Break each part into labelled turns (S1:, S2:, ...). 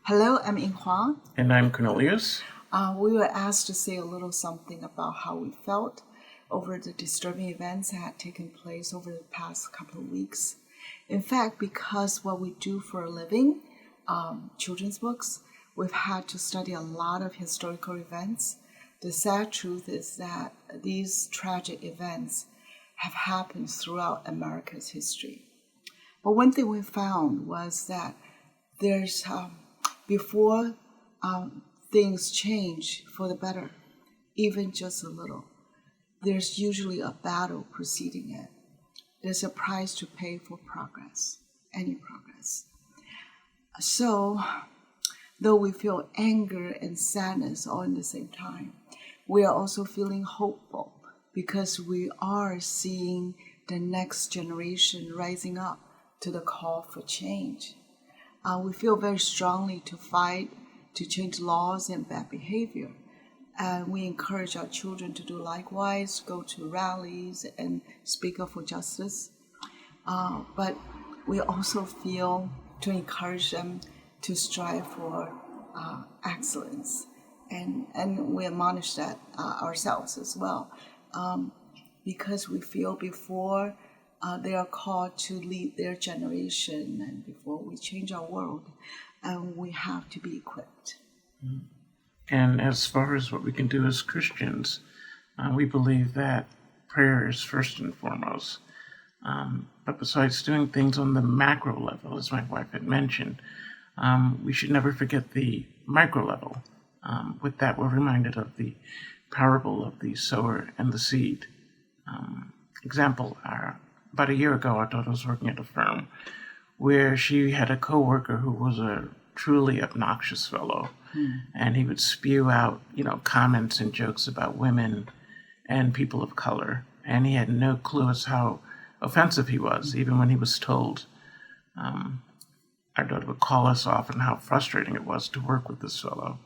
S1: Hello, I'm Ying.
S2: And I'm Cornelius.
S1: We were asked to say a little something about how we felt over the disturbing events that had taken place over the past couple of weeks. In fact, because what we do for a living, children's books, we've had to study a lot of historical events. The sad truth is that these tragic events have happened throughout America's history. But one thing we found was that there's before things change for the better, even just a little, there's usually a battle preceding it. There's a price to pay for progress, any progress. So, though we feel anger and sadness all in the same time, we are also feeling hopeful because we are seeing the next generation rising up to the call for change. We feel very strongly to fight, to change laws and bad behavior. And we encourage our children to do likewise, go to rallies and speak up for justice. But we also feel to encourage them to strive for excellence. And we admonish that ourselves as well. Because we feel before they are called to lead their generation, and before we change our world, we have to be equipped.
S2: And as far as what we can do as Christians, we believe that prayer is first and foremost. But besides doing things on the macro level, as my wife had mentioned, we should never forget the micro level. With that, we're reminded of the parable of the sower and the seed. Example, about a year ago, our daughter was working at a firm where she had a coworker who was a truly obnoxious fellow, and he would spew out, comments and jokes about women and people of color, and he had no clue as how offensive he was, even when he was told. Our daughter would call us off and how frustrating it was to work with this fellow.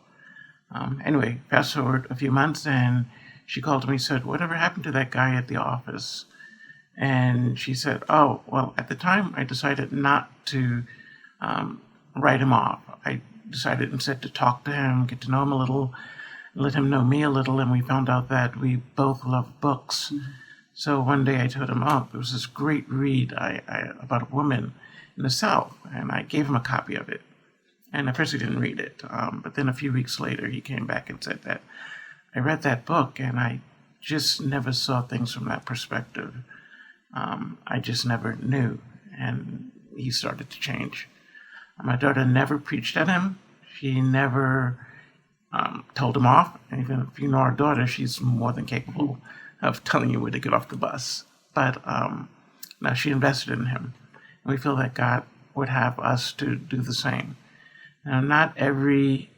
S2: Anyway, fast forward a few months, and she called me and said, "Whatever happened to that guy at the office?" And she said, "Oh, well, at the time I decided not to write him off. I decided instead to talk to him, get to know him a little, let him know me a little, and we found out that we both love books." Mm-hmm. So one day I told him, there was this great read about a woman in the South, and I gave him a copy of it. And at first he didn't read it, but then a few weeks later he came back and said that, "I read that book, and I just never saw things from that perspective. I just never knew." And he started to change. My daughter never preached at him. She never told him off. And even if you know our daughter, she's more than capable of telling you where to get off the bus. But now she invested in him. And we feel that God would have us to do the same. Now, not every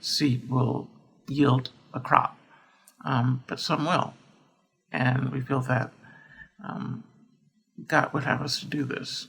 S2: seed will yield a crop, but some will. And we feel that God would have us to do this.